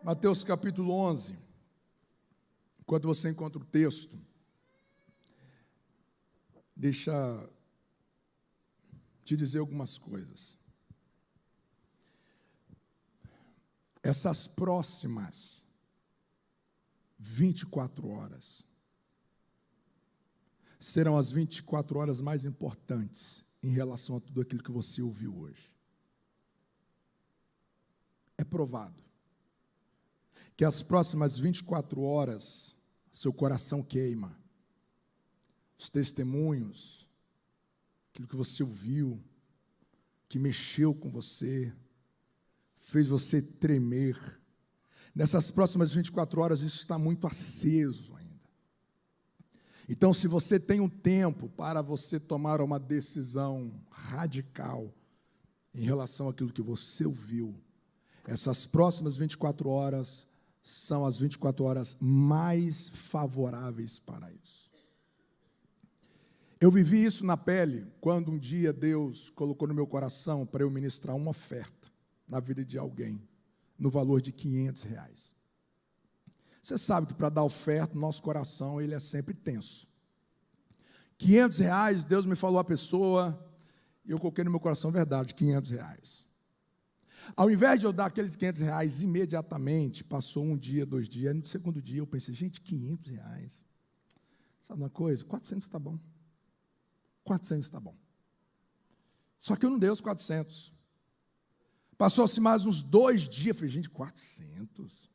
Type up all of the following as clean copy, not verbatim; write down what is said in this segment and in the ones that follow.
Mateus capítulo 11. Enquanto você encontra o texto, deixa te dizer algumas coisas. Essas próximas 24 horas serão as 24 horas mais importantes em relação a tudo aquilo que você ouviu hoje. É provado que as próximas 24 horas, seu coração queima. Os testemunhos, aquilo que você ouviu, que mexeu com você, fez você tremer. Nessas próximas 24 horas, isso está muito aceso ainda. Então, se você tem um tempo para você tomar uma decisão radical em relação àquilo que você ouviu, essas próximas 24 horas são as 24 horas mais favoráveis para isso. Eu vivi isso na pele quando um dia Deus colocou no meu coração para eu ministrar uma oferta na vida de alguém, no valor de R$500. Você sabe que para dar oferta, nosso coração ele é sempre tenso. R$500, Deus me falou a pessoa, e eu coloquei no meu coração, verdade, R$500. Ao invés de eu dar aqueles R$500 imediatamente, passou um dia, 2 dias, no segundo dia eu pensei, gente, R$500, sabe uma coisa? 400 está bom. 400 está bom. Só que eu não dei os 400. Passou-se mais uns 2 dias, falei, gente, 400?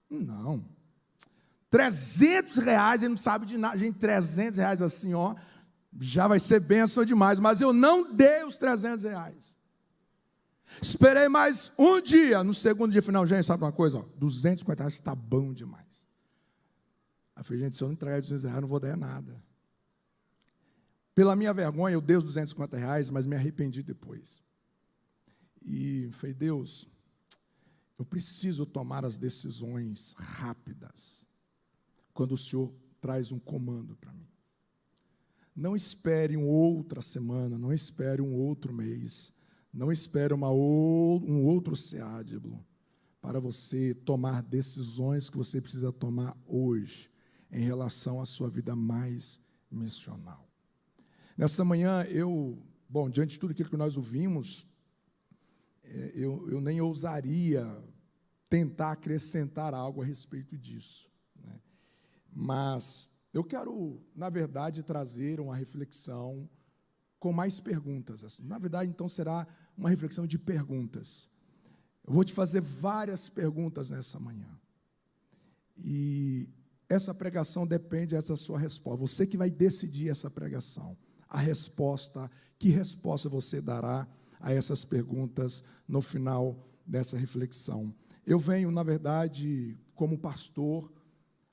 Não. R$300, ele não sabe de nada. Gente, R$300 assim, ó, já vai ser bênção demais. Mas eu não dei os R$300. Esperei mais um dia. No segundo dia, falei, não, gente, sabe uma coisa? Ó, R$250 está bom demais. Aí eu falei, gente, se eu não entregar R$200, eu não vou dar nada. Pela minha vergonha, eu dei os R$250, mas me arrependi depois. E falei, Deus, eu preciso tomar as decisões rápidas quando o Senhor traz um comando para mim. Não espere uma outra semana, não espere um outro mês, não espere um outro ceádiblo para você tomar decisões que você precisa tomar hoje em relação à sua vida mais missional. Nessa manhã, diante de tudo aquilo que nós ouvimos, eu nem ousaria tentar acrescentar algo a respeito disso, né? Mas eu quero, na verdade, trazer uma reflexão com mais perguntas. Assim. Na verdade, então, será uma reflexão de perguntas. Eu vou te fazer várias perguntas nessa manhã. E essa pregação depende dessa sua resposta. Você que vai decidir essa pregação. Que resposta você dará a essas perguntas no final dessa reflexão. Eu venho, na verdade, como pastor,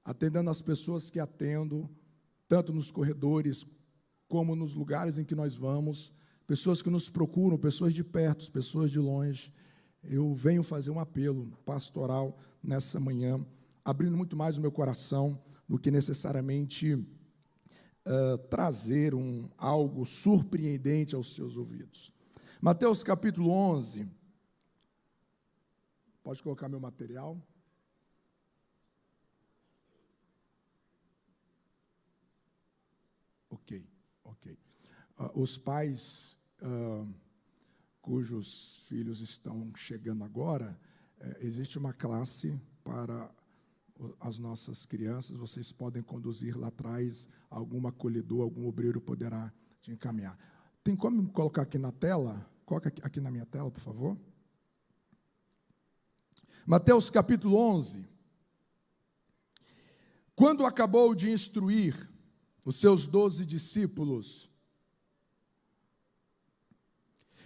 atendendo as pessoas que atendo, tanto nos corredores, como nos lugares em que nós vamos, pessoas que nos procuram, pessoas de perto, pessoas de longe. Eu venho fazer um apelo pastoral nessa manhã, abrindo muito mais o meu coração do que necessariamente trazer algo surpreendente aos seus ouvidos. Mateus capítulo 11, pode colocar meu material. Ok. Os pais cujos filhos estão chegando agora, existe uma classe para as nossas crianças, vocês podem conduzir lá atrás, algum acolhedor, algum obreiro poderá te encaminhar. Tem como colocar aqui na tela? Coloca aqui na minha tela, por favor. Mateus capítulo 11. Quando acabou de instruir os seus 12 discípulos,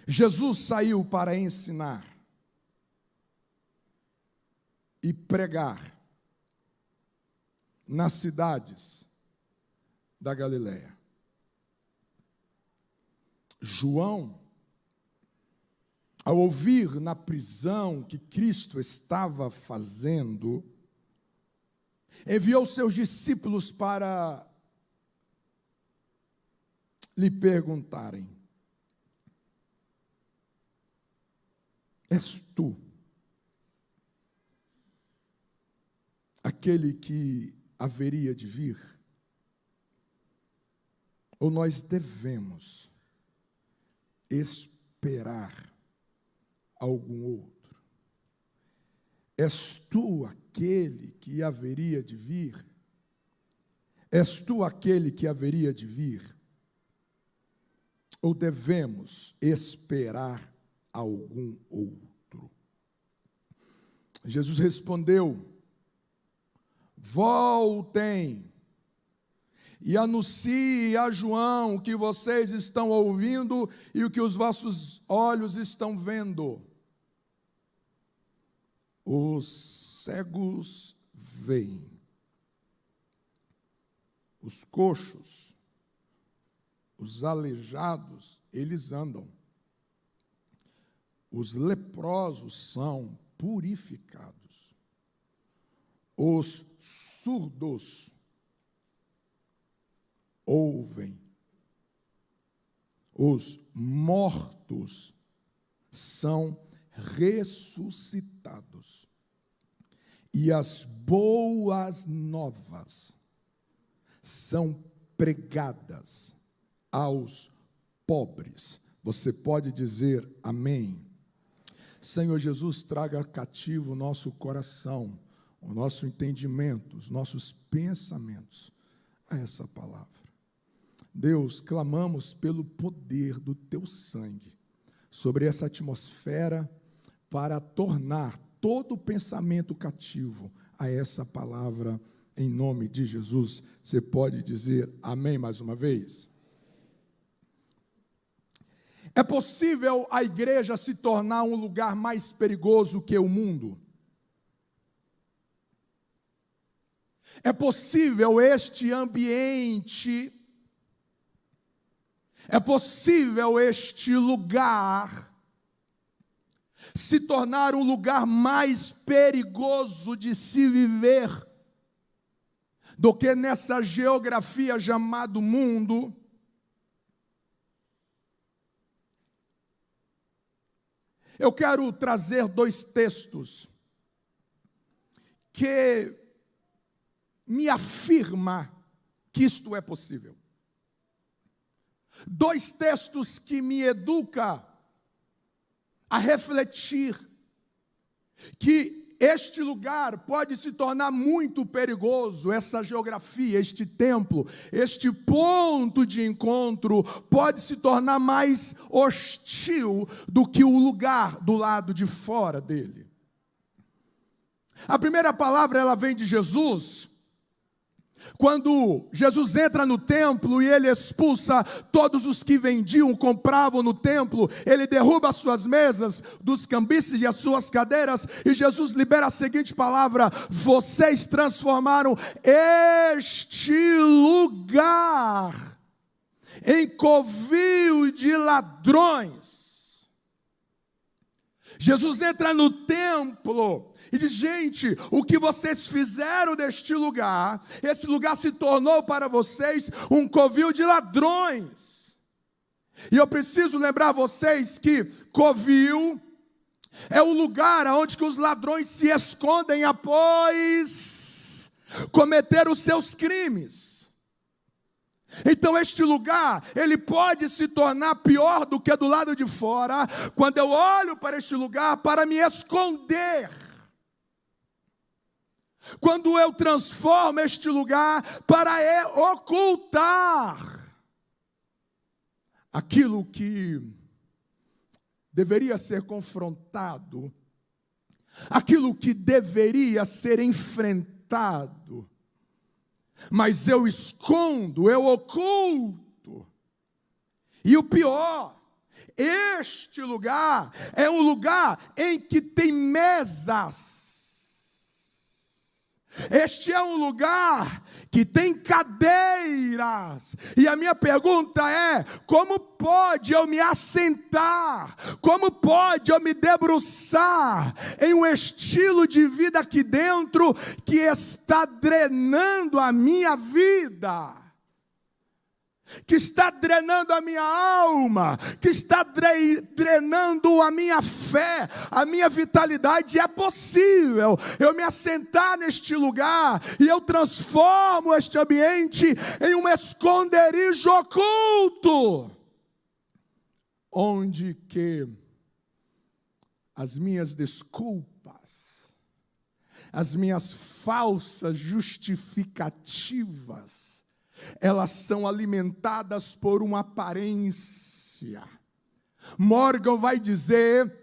Jesus saiu para ensinar e pregar nas cidades da Galileia. João, ao ouvir na prisão que Cristo estava fazendo, enviou seus discípulos para lhe perguntarem: és tu aquele que haveria de vir? Ou nós devemos esperar algum outro? És tu aquele que haveria de vir? És tu aquele que haveria de vir? Ou devemos esperar algum outro? Jesus respondeu: voltem e anuncie a João o que vocês estão ouvindo e o que os vossos olhos estão vendo. Os cegos veem, os coxos, os aleijados, eles andam. Os leprosos são purificados. Os surdos ouvem. Os mortos são ressuscitados. E as boas novas são pregadas aos pobres. Você pode dizer amém? Senhor Jesus, traga cativo o nosso coração, o nosso entendimento, os nossos pensamentos a essa palavra. Deus, clamamos pelo poder do teu sangue sobre essa atmosfera para tornar todo pensamento cativo a essa palavra em nome de Jesus. Você pode dizer amém mais uma vez? É possível a igreja se tornar um lugar mais perigoso que o mundo? É possível este ambiente, é possível este lugar se tornar um lugar mais perigoso de se viver do que nessa geografia chamada mundo? Eu quero trazer dois textos que me afirma que isto é possível. Dois textos que me educam a refletir que este lugar pode se tornar muito perigoso, essa geografia, este templo, este ponto de encontro pode se tornar mais hostil do que o lugar do lado de fora dele. A primeira palavra, ela vem de Jesus. Quando Jesus entra no templo e ele expulsa todos os que vendiam, compravam no templo, ele derruba as suas mesas dos cambistas e as suas cadeiras, e Jesus libera a seguinte palavra: vocês transformaram este lugar em covil de ladrões. Jesus entra no templo e diz: gente, o que vocês fizeram deste lugar, esse lugar se tornou para vocês um covil de ladrões. E eu preciso lembrar vocês que covil é o lugar onde que os ladrões se escondem após cometer os seus crimes. Então este lugar, ele pode se tornar pior do que do lado de fora, quando eu olho para este lugar para me esconder. Quando eu transformo este lugar para ocultar aquilo que deveria ser confrontado, aquilo que deveria ser enfrentado, mas eu escondo, eu oculto. E o pior, este lugar é um lugar em que tem mesas. Este é um lugar que tem cadeiras. E a minha pergunta é: como pode eu me assentar? Como pode eu me debruçar em um estilo de vida aqui dentro que está drenando a minha vida? que está drenando a minha alma, que está drenando a minha fé, a minha vitalidade. É possível eu me assentar neste lugar e eu transformo este ambiente em um esconderijo oculto, onde que as minhas desculpas, as minhas falsas justificativas, elas são alimentadas por uma aparência. Morgan vai dizer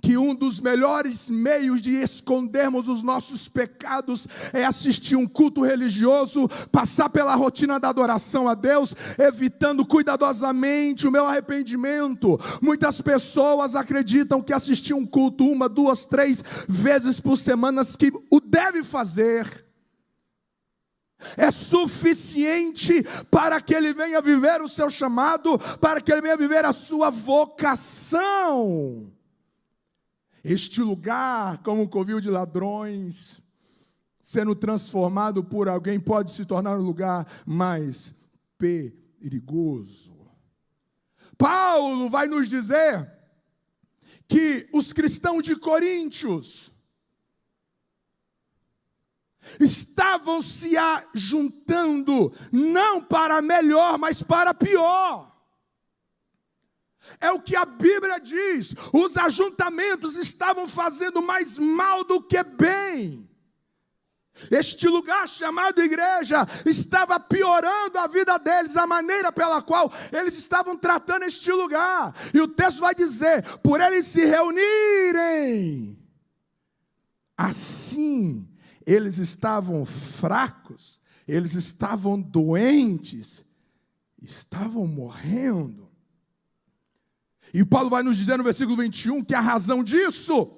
que um dos melhores meios de escondermos os nossos pecados é assistir um culto religioso, passar pela rotina da adoração a Deus, evitando cuidadosamente o meu arrependimento. Muitas pessoas acreditam que assistir um culto 1, 2, 3 vezes por semana, que o deve fazer, é suficiente para que ele venha viver o seu chamado, para que ele venha viver a sua vocação. Este lugar, como um covil de ladrões, sendo transformado por alguém, pode se tornar um lugar mais perigoso. Paulo vai nos dizer que os cristãos de Coríntios estavam se ajuntando, não para melhor, mas para pior. É o que a Bíblia diz, os ajuntamentos estavam fazendo mais mal do que bem. Este lugar chamado igreja estava piorando a vida deles, a maneira pela qual eles estavam tratando este lugar. E o texto vai dizer, por eles se reunirem, assim, eles estavam fracos, eles estavam doentes, estavam morrendo. E Paulo vai nos dizer no versículo 21 que a razão disso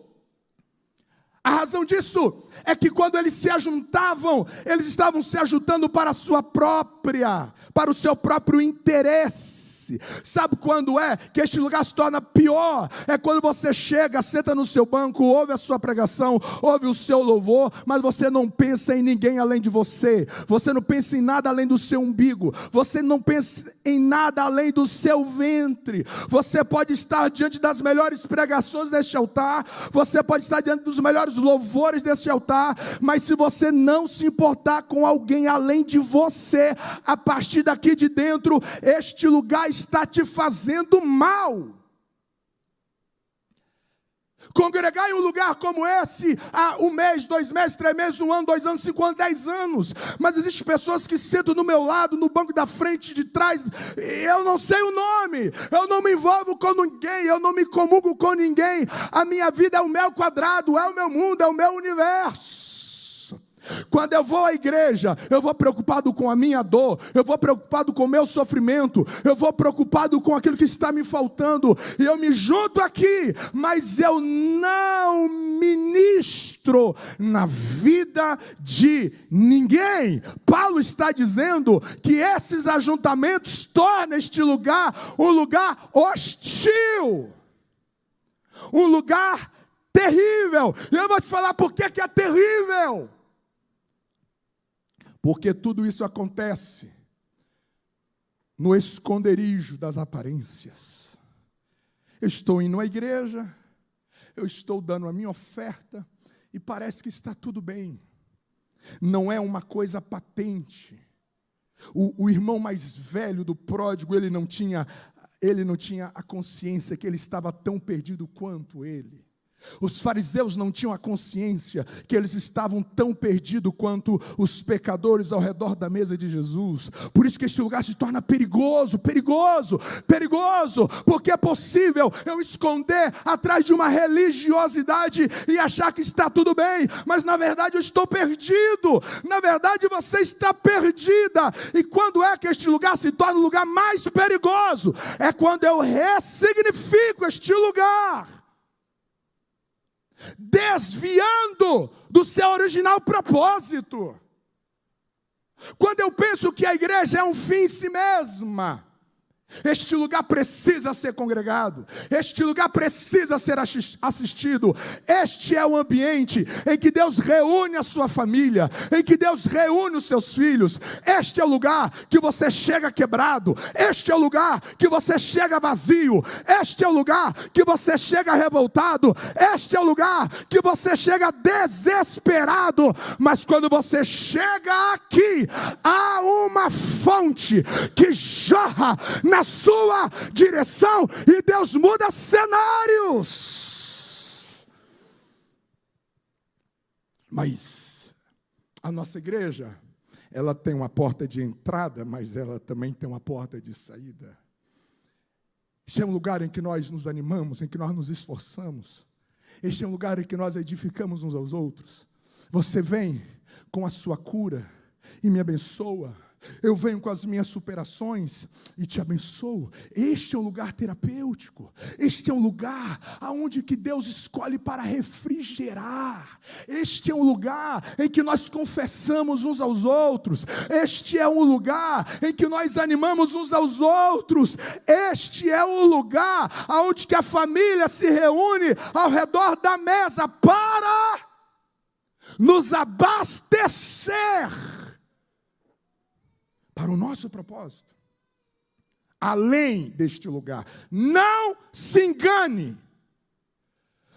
é que quando eles se ajuntavam, eles estavam se ajuntando para o seu próprio interesse. Sabe quando é que este lugar se torna pior? É quando você chega, senta no seu banco, ouve a sua pregação, ouve o seu louvor, mas você não pensa em ninguém além de você. Você não pensa em nada além do seu umbigo. Você não pensa em nada além do seu ventre. Você pode estar diante das melhores pregações deste altar, você pode estar diante dos melhores louvores deste altar, mas se você não se importar com alguém além de você, a partir daqui de dentro, este lugar está te fazendo mal. Congregar em um lugar como esse há 1 mês, 2 meses, 3 meses, 1 ano, 2 anos, 5 anos, 10 anos. Mas existem pessoas que sentam do meu lado, no banco da frente, de trás. Eu não sei o nome. Eu não me envolvo com ninguém. Eu não me comungo com ninguém. A minha vida é o meu quadrado, é o meu mundo, é o meu universo. Quando eu vou à igreja, eu vou preocupado com a minha dor, eu vou preocupado com o meu sofrimento, eu vou preocupado com aquilo que está me faltando, e eu me junto aqui, mas eu não ministro na vida de ninguém. Paulo está dizendo que esses ajuntamentos tornam este lugar um lugar hostil, um lugar terrível. E eu vou te falar por que é terrível. Porque tudo isso acontece no esconderijo das aparências. Eu estou indo à igreja, eu estou dando a minha oferta e parece que está tudo bem. Não é uma coisa patente. O irmão mais velho do pródigo, ele não tinha a consciência que ele estava tão perdido quanto ele. Os fariseus não tinham a consciência que eles estavam tão perdidos quanto os pecadores ao redor da mesa de Jesus. Por isso que este lugar se torna perigoso, perigoso, perigoso, porque é possível eu esconder atrás de uma religiosidade e achar que está tudo bem, mas na verdade eu estou perdido, na verdade você está perdida. E quando é que este lugar se torna o lugar mais perigoso? É quando eu ressignifico este lugar, desviando do seu original propósito. Quando eu penso que a igreja é um fim em si mesma, Este lugar precisa ser congregado. Este lugar precisa ser assistido. Este é o ambiente em que Deus reúne a sua família, em que Deus reúne os seus filhos. Este é o lugar que você chega quebrado. Este é o lugar que você chega vazio. Este é o lugar que você chega revoltado. Este é o lugar que você chega desesperado. Mas quando você chega aqui, há uma fonte que jorra na sua direção e Deus muda cenários. Mas a nossa igreja, ela tem uma porta de entrada, mas ela também tem uma porta de saída. Este é um lugar em que nós nos animamos, em que nós nos esforçamos. Este é um lugar em que nós edificamos uns aos outros. Você vem com a sua cura e me abençoa. Eu venho com as minhas superações e te abençoo. Este é um lugar terapêutico. Este é um lugar aonde que Deus escolhe para refrigerar. Este é um lugar em que nós confessamos uns aos outros. Este é um lugar em que nós animamos uns aos outros. Este é um lugar aonde que a família se reúne ao redor da mesa para nos abastecer para o nosso propósito. Além deste lugar, não se engane.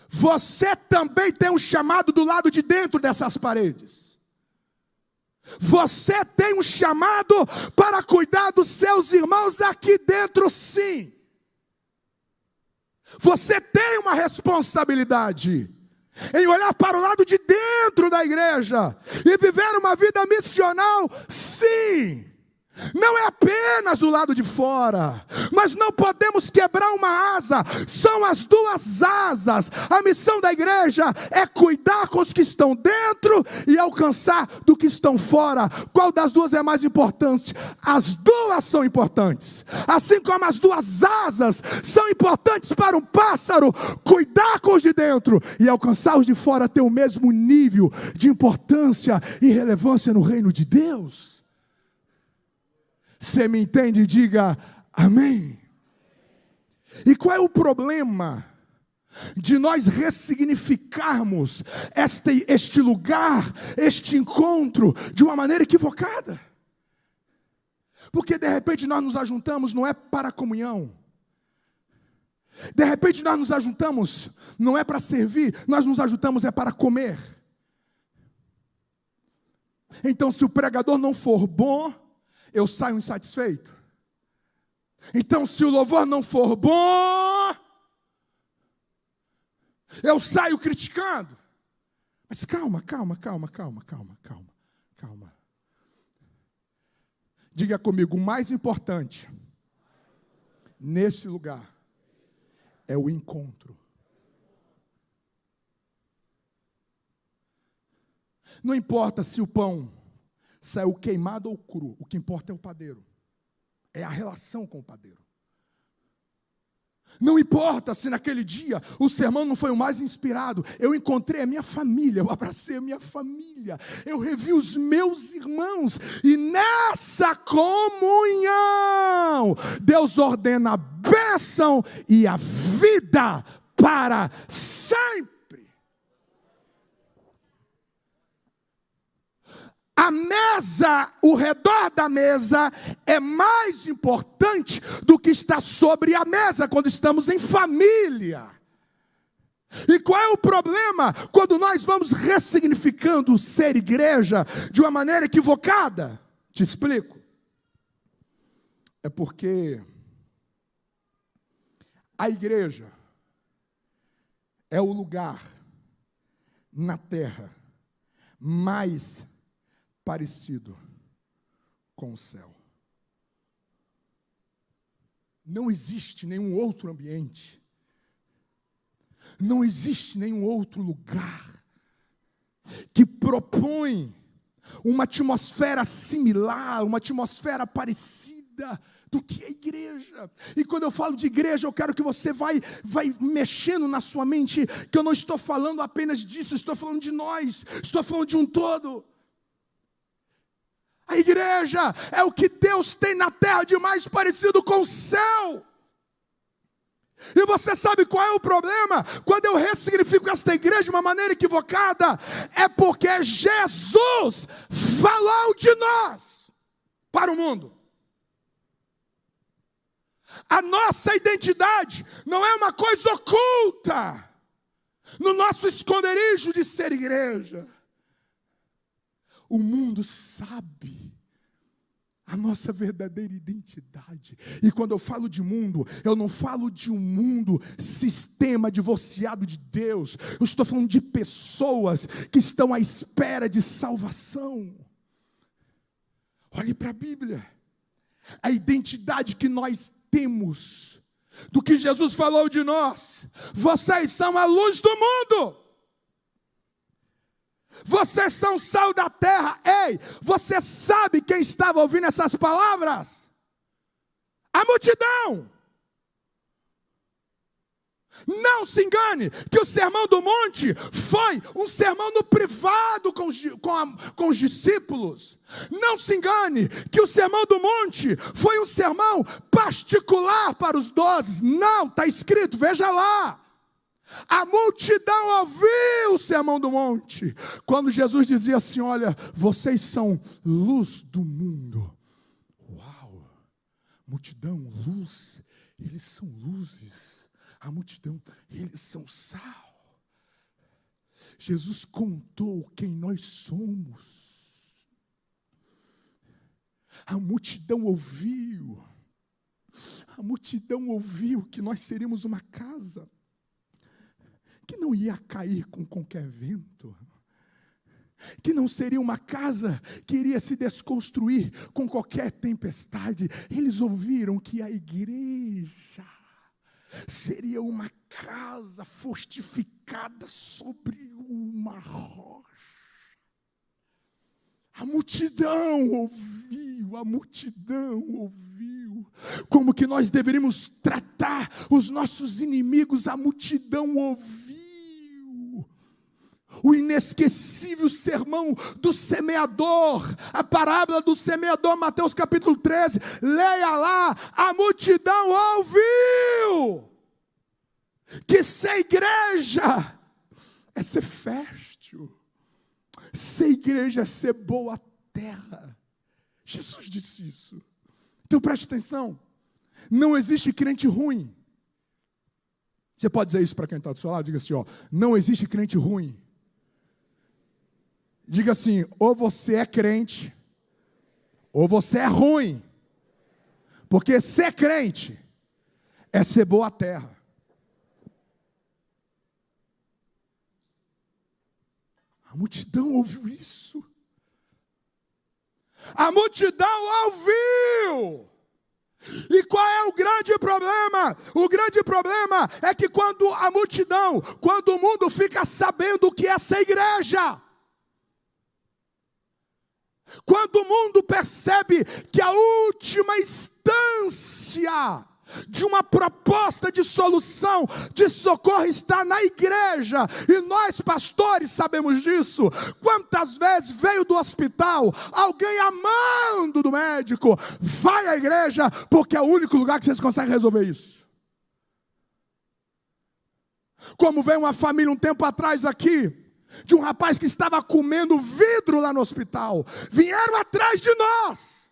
Você também tem um chamado do lado de dentro dessas paredes. Você tem um chamado para cuidar dos seus irmãos aqui dentro, sim. Você tem uma responsabilidade em olhar para o lado de dentro da igreja e viver uma vida missional, sim. Não é apenas do lado de fora, mas não podemos quebrar uma asa, são as duas asas. A missão da igreja é cuidar com os que estão dentro e alcançar do que estão fora. Qual das duas é mais importante? As duas são importantes, assim como as duas asas são importantes para um pássaro. Cuidar com os de dentro e alcançar os de fora ter o mesmo nível de importância e relevância no reino de Deus. Você me entende? Diga amém. E qual é o problema de nós ressignificarmos este lugar, este encontro, de uma maneira equivocada? Porque de repente nós nos ajuntamos não é para a comunhão. De repente nós nos ajuntamos não é para servir, nós nos ajuntamos é para comer. Então se o pregador não for bom, eu saio insatisfeito. Então, se o louvor não for bom, eu saio criticando. Mas calma. Diga comigo, o mais importante nesse lugar é o encontro. Não importa se o pão saiu queimado ou cru, o que importa é o padeiro. É a relação com o padeiro. Não importa se naquele dia o sermão não foi o mais inspirado. Eu encontrei a minha família, eu abracei a minha família. Eu revi os meus irmãos. E nessa comunhão, Deus ordena a bênção e a vida para sempre. A mesa, o redor da mesa é mais importante do que estar sobre a mesa quando estamos em família. E qual é o problema quando nós vamos ressignificando ser igreja de uma maneira equivocada? Te explico. É porque a igreja é o lugar na terra mais parecido com o céu. Não existe nenhum outro ambiente, não existe nenhum outro lugar que propõe uma atmosfera similar, uma atmosfera parecida do que a igreja. E quando eu falo de igreja, eu quero que você vai mexendo na sua mente, que eu não estou falando apenas disso, estou falando de nós, estou falando de um todo. A igreja é o que Deus tem na terra de mais parecido com o céu. E você sabe qual é o problema? Quando eu ressignifico esta igreja de uma maneira equivocada, é porque Jesus falou de nós para o mundo. A nossa identidade não é uma coisa oculta no nosso esconderijo de ser igreja. O mundo sabe a nossa verdadeira identidade. E quando eu falo de mundo, eu não falo de um mundo sistema divorciado de Deus. Eu estou falando de pessoas que estão à espera de salvação. Olhe para a Bíblia. A identidade que nós temos, do que Jesus falou de nós: vocês são a luz do mundo, vocês são o sal da terra. Ei, você sabe quem estava ouvindo essas palavras? A multidão. Não se engane que o sermão do monte foi um sermão no privado com os discípulos. Não se engane que o sermão do monte foi um sermão particular para os 12. Não, está escrito, veja lá. A multidão ouviu o sermão do monte, quando Jesus dizia assim: olha, vocês são luz do mundo. Uau, multidão, luz, eles são luzes. A multidão, eles são sal. Jesus contou quem nós somos. A multidão ouviu. A multidão ouviu que nós seríamos uma casa que não ia cair com qualquer vento, que não seria uma casa que iria se desconstruir com qualquer tempestade. Eles ouviram que a igreja seria uma casa fortificada sobre uma rocha. A multidão ouviu, como que nós deveríamos tratar os nossos inimigos. A multidão ouviu o inesquecível sermão do semeador, a parábola do semeador, Mateus capítulo 13, leia lá. A multidão ouviu que ser igreja é ser fértil, ser igreja é ser boa terra. Jesus disse isso. Então preste atenção, não existe crente ruim. Você pode dizer isso para quem está do seu lado? Diga assim, ó, não existe crente ruim. Diga assim, ou você é crente, ou você é ruim. Porque ser crente é ser boa terra. A multidão ouviu isso. A multidão ouviu. E qual é o grande problema? O grande problema é que quando o mundo fica sabendo o que é essa igreja, quando o mundo percebe que a última instância de uma proposta de solução, de socorro, está na igreja, e nós pastores sabemos disso. Quantas vezes veio do hospital alguém amando do médico, vai à igreja porque é o único lugar que vocês conseguem resolver isso. Como veio uma família um tempo atrás aqui, de um rapaz que estava comendo vidro lá no hospital, vieram atrás de nós,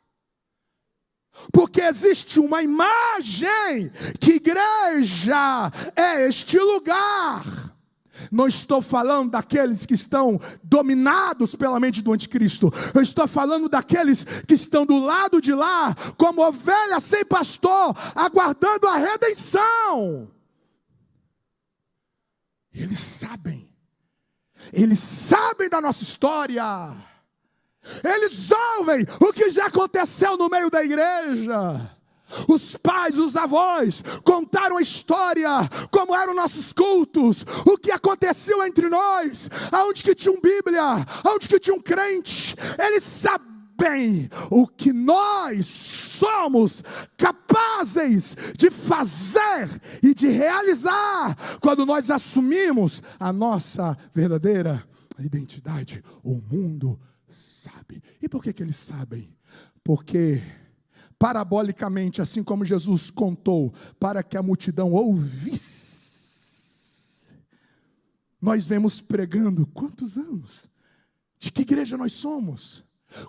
porque existe uma imagem que igreja é este lugar. Não estou falando daqueles que estão dominados pela mente do anticristo. Eu estou falando daqueles que estão do lado de lá, como ovelha sem pastor, aguardando a redenção. Eles sabem da nossa história. Eles ouvem o que já aconteceu no meio da igreja. Os pais, os avós contaram a história, como eram nossos cultos, o que aconteceu entre nós, aonde que tinha Bíblia, aonde que tinha um crente. Eles sabem o que nós somos capazes de fazer e de realizar quando nós assumimos a nossa verdadeira identidade. O mundo sabe. E por que eles sabem? Porque, parabolicamente, assim como Jesus contou, para que a multidão ouvisse, nós vemos pregando quantos anos? De que igreja nós somos?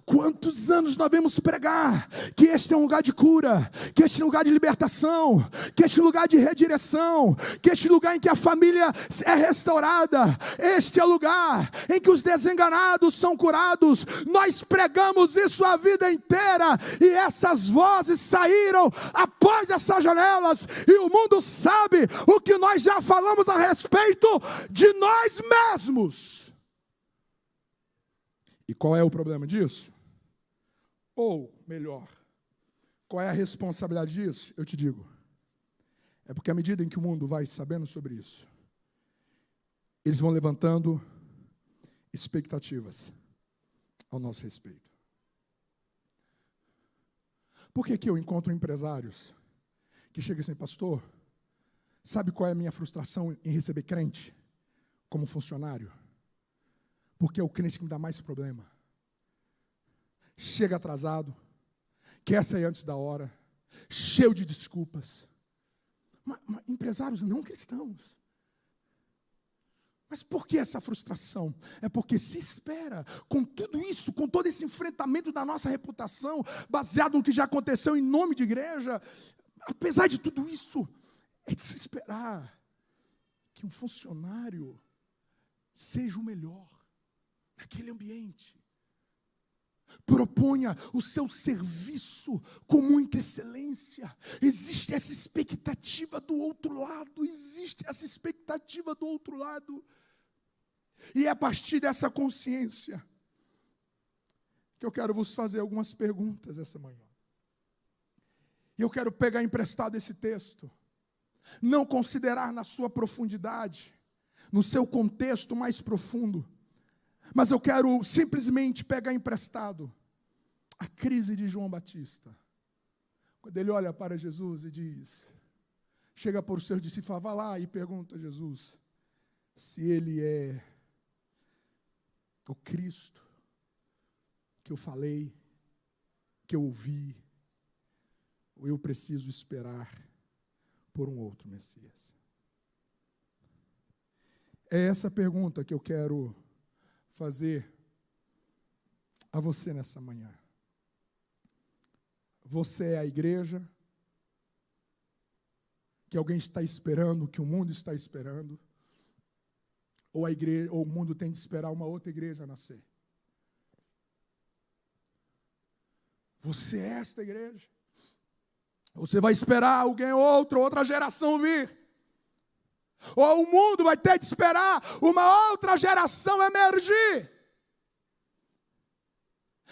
Quantos anos nós vemos pregar que este é um lugar de cura, que este é um lugar de libertação, que este é um lugar de redireção, que este é um lugar em que a família é restaurada, este é o lugar em que os desenganados são curados. Nós pregamos isso a vida inteira, e essas vozes saíram após essas janelas, e o mundo sabe o que nós já falamos a respeito de nós mesmos. E qual é o problema disso? Ou, melhor, qual é a responsabilidade disso? Eu te digo. É porque à medida em que o mundo vai sabendo sobre isso, eles vão levantando expectativas ao nosso respeito. Por que eu encontro empresários que chegam assim: pastor, sabe qual é a minha frustração em receber crente como funcionário? Porque é o crente que me dá mais problema. Chega atrasado, quer sair antes da hora, cheio de desculpas. Mas empresários não cristãos. Mas por que essa frustração? É porque se espera, com tudo isso, com todo esse enfrentamento da nossa reputação, baseado no que já aconteceu em nome de igreja, apesar de tudo isso, é de se esperar que um funcionário seja o melhor naquele ambiente. Proponha o seu serviço com muita excelência. Existe essa expectativa do outro lado. E é a partir dessa consciência que eu quero vos fazer algumas perguntas essa manhã. E eu quero pegar emprestado esse texto. Não considerar na sua profundidade, no seu contexto mais profundo. Mas eu quero simplesmente pegar emprestado a crise de João Batista. Quando ele olha para Jesus e diz, chega para os seus discípulos, vai lá e pergunta a Jesus se ele é o Cristo que eu falei, que eu ouvi, ou eu preciso esperar por um outro Messias. É essa pergunta que eu quero fazer a você nessa manhã. Você é a igreja que alguém está esperando, que o mundo está esperando, ou a igreja, ou o mundo tem de esperar uma outra igreja nascer? Você é esta igreja? Você vai esperar alguém, outra geração vir? Ou o mundo vai ter de esperar uma outra geração emergir?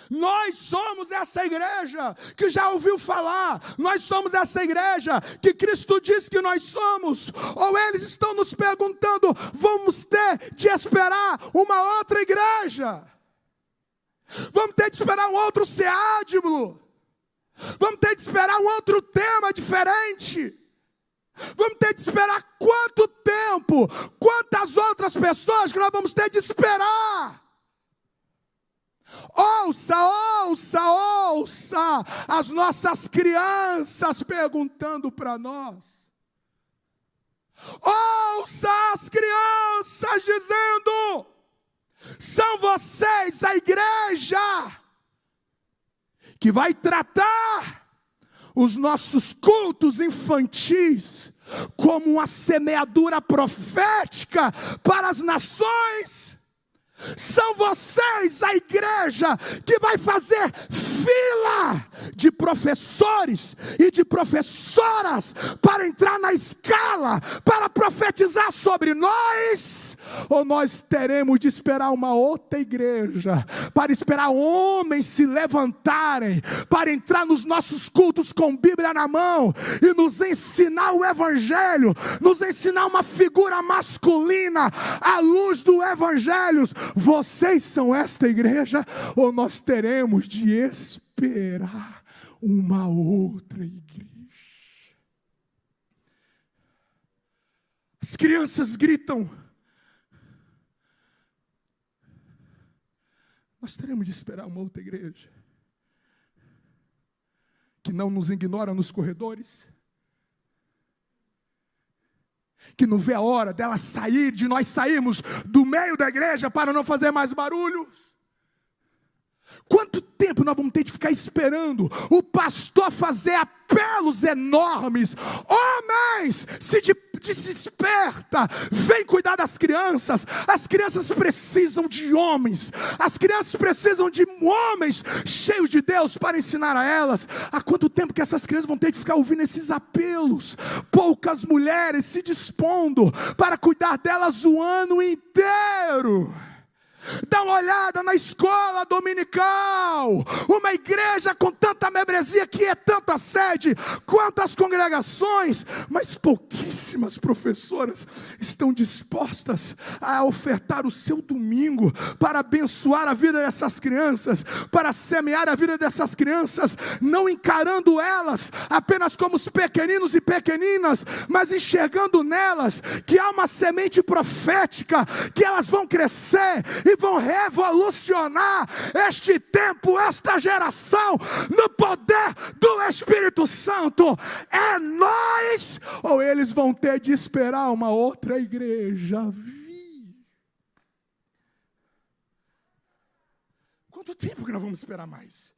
Nós somos essa igreja que já ouviu falar. Nós somos essa igreja que Cristo diz que nós somos. Ou eles estão nos perguntando, vamos ter de esperar uma outra igreja? Vamos ter de esperar um outro ceádimo? Vamos ter de esperar um outro tema diferente? Vamos ter de esperar quanto tempo? Quantas outras pessoas que nós vamos ter de esperar? Ouça as nossas crianças perguntando para nós. Ouça as crianças dizendo, são vocês a igreja que vai tratar os nossos cultos infantis como uma semeadura profética para as nações. São vocês a igreja que vai fazer fila de professores e de professoras para entrar na escala, para profetizar sobre nós? Ou nós teremos de esperar uma outra igreja, para esperar homens se levantarem, para entrar nos nossos cultos com Bíblia na mão e nos ensinar o Evangelho, nos ensinar uma figura masculina à luz do Evangelho? Vocês são esta igreja? Ou nós teremos de esperar uma outra igreja? As crianças gritam, Nós teremos de esperar uma outra igreja que não nos ignora nos corredores, que não vê a hora dela sair, de nós sairmos do meio da igreja para não fazer mais barulhos. Quanto tempo nós vamos ter de ficar esperando o pastor fazer apelos enormes? Homens, se desperta, vem cuidar das crianças. As crianças precisam de homens. As crianças precisam de homens cheios de Deus para ensinar a elas. Há quanto tempo que essas crianças vão ter que ficar ouvindo esses apelos? Poucas mulheres se dispondo para cuidar delas o ano inteiro. Dá uma olhada na escola dominical, uma igreja com tanta membresia, que é tanta sede, quantas congregações, mas pouquíssimas professoras estão dispostas a ofertar o seu domingo para abençoar a vida dessas crianças, para semear a vida dessas crianças, não encarando elas apenas como os pequeninos e pequeninas, mas enxergando nelas que há uma semente profética, que elas vão crescer e vão revolucionar este tempo, esta geração, no poder do Espírito Santo. É nós, ou eles vão ter de esperar uma outra igreja vir? Quanto tempo que nós vamos esperar mais?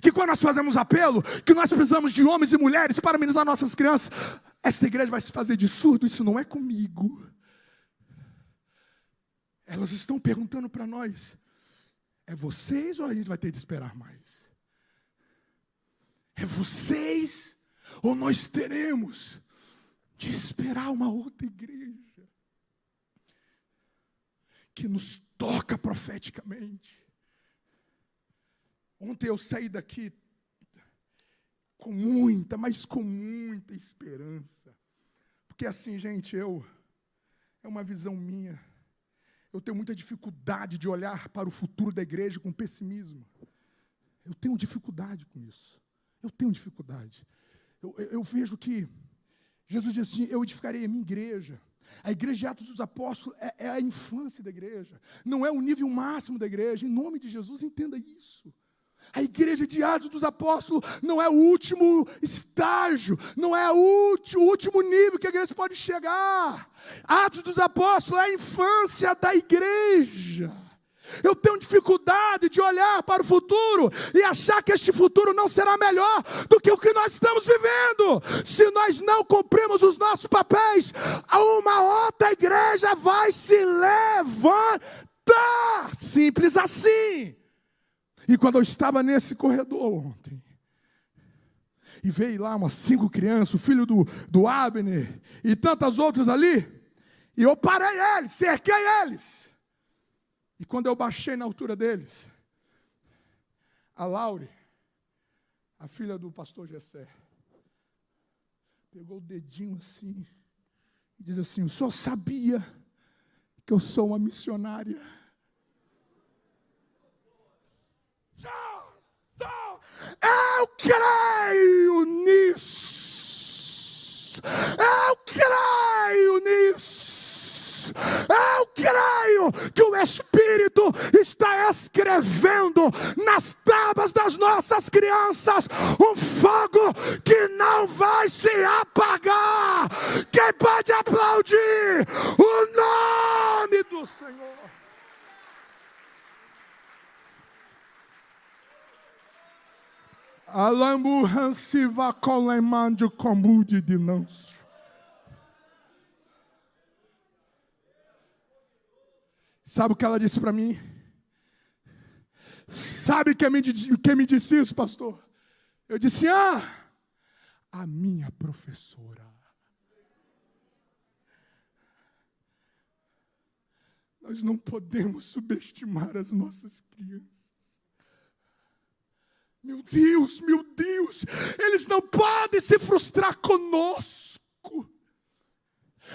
Que quando nós fazemos apelo, que nós precisamos de homens e mulheres para ministrar nossas crianças, essa igreja vai se fazer de surdo? Isso não é comigo. Elas estão perguntando para nós: é vocês ou a gente vai ter de esperar mais? É vocês ou nós teremos de esperar uma outra igreja que nos toca profeticamente? Ontem eu saí daqui com muita, mas com muita esperança. Porque assim, gente, é uma visão minha. Eu tenho muita dificuldade de olhar para o futuro da igreja com pessimismo. Eu tenho dificuldade com isso. Eu tenho dificuldade. Eu vejo que Jesus diz assim: eu edificarei a minha igreja. A igreja de Atos dos Apóstolos é a infância da igreja. Não é o nível máximo da igreja. Em nome de Jesus, entenda isso. A igreja de Atos dos Apóstolos não é o último estágio, não é o último nível que a igreja pode chegar. Atos dos Apóstolos é a infância da igreja. Eu tenho dificuldade de olhar para o futuro e achar que este futuro não será melhor do que o que nós estamos vivendo. Se nós não cumprirmos os nossos papéis, uma outra igreja vai se levantar. Simples assim. E quando eu estava nesse corredor ontem, e veio lá umas 5 crianças, o filho do Abner, e tantas outras ali, e eu parei eles, cerquei eles. E quando eu baixei na altura deles, a Laure, a filha do pastor Gessé, pegou o dedinho assim, e diz assim: o senhor sabia que eu sou uma missionária? Eu creio nisso. Eu creio nisso. Eu creio que o Espírito está escrevendo nas tábuas das nossas crianças um fogo que não vai se apagar. Quem pode aplaudir o nome do Senhor? Alambu Hansiva Colemandio Comude de Nanso. Sabe o que ela disse para mim? Sabe quem me disse isso, pastor? Eu disse: a minha professora. Nós não podemos subestimar as nossas crianças. Meu Deus, eles não podem se frustrar conosco.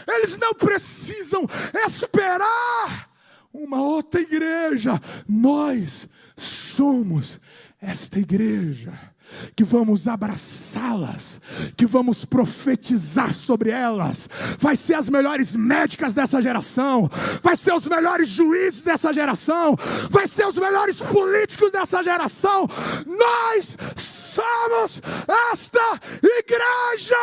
Eles não precisam esperar uma outra igreja. Nós somos esta igreja. que vamos abraçá-las, que vamos profetizar sobre elas. Vai ser as melhores médicas dessa geração, vai ser os melhores juízes dessa geração, vai ser os melhores políticos dessa geração. Nós somos esta igreja.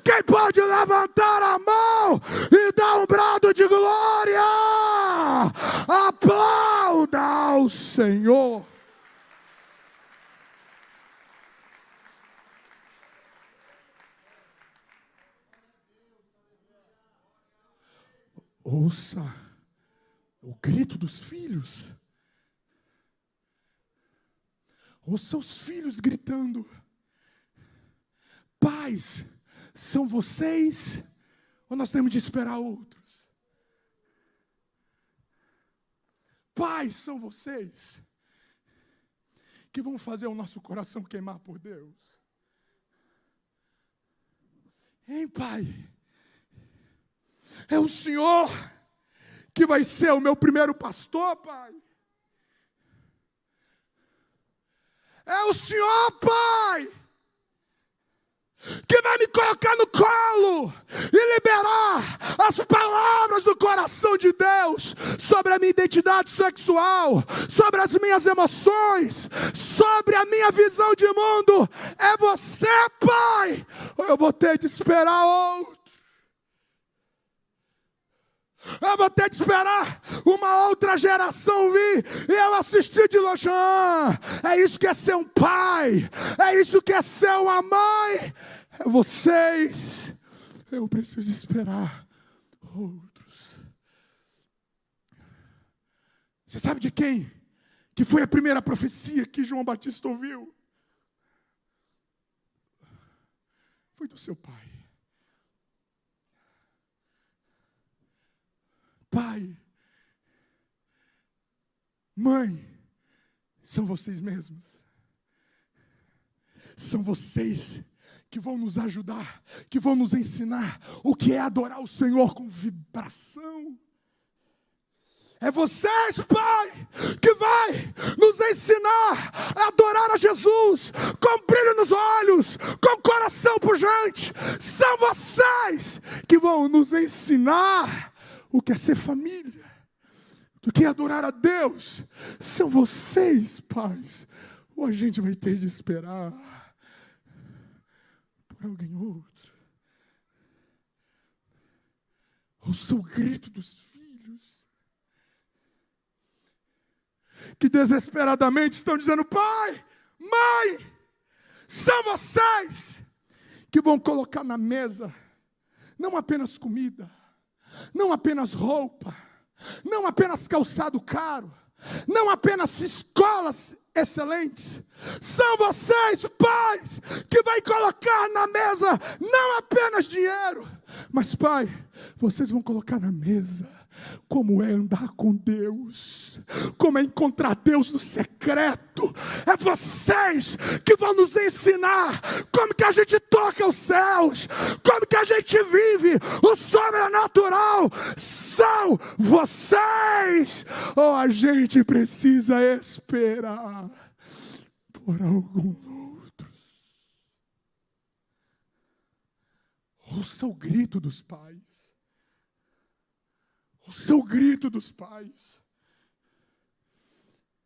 Quem pode levantar a mão e dar um brado de glória? Aplauda ao Senhor. Ouça o grito dos filhos. Ouça os filhos gritando: pais, são vocês ou nós temos de esperar outros? Pais, são vocês que vão fazer o nosso coração queimar por Deus? Hein, Pai? É o Senhor que vai ser o meu primeiro pastor, Pai. É o Senhor, Pai, que vai me colocar no colo e liberar as palavras do coração de Deus sobre a minha identidade sexual, sobre as minhas emoções, sobre a minha visão de mundo. É você, Pai, ou eu vou ter de esperar outro? Eu vou ter de esperar uma outra geração vir e eu assistir de longe. É isso que é ser um pai, é isso que é ser uma mãe. É vocês. Eu preciso esperar outros. Você sabe de quem? Que foi a primeira profecia que João Batista ouviu? Foi do seu pai. Pai, mãe, são vocês mesmos. São vocês que vão nos ajudar, que vão nos ensinar o que é adorar o Senhor com vibração. É vocês, Pai, que vai nos ensinar a adorar a Jesus com brilho nos olhos, com coração pujante. São vocês que vão nos ensinar o que é ser família, do que é adorar a Deus. São vocês, pais, ou a gente vai ter de esperar por alguém outro. Ouça o grito dos filhos, que desesperadamente estão dizendo: pai, mãe, são vocês que vão colocar na mesa não apenas comida, não apenas roupa, não apenas calçado caro, não apenas escolas excelentes. São vocês, pais, que vai colocar na mesa não apenas dinheiro, mas, Pai, vocês vão colocar na mesa como é andar com Deus, como é encontrar Deus no secreto. É vocês que vão nos ensinar como que a gente toca os céus, como que a gente vive o sobrenatural. São vocês, ou a gente precisa esperar por algum outro. Ouça o grito dos pais. O seu grito dos pais.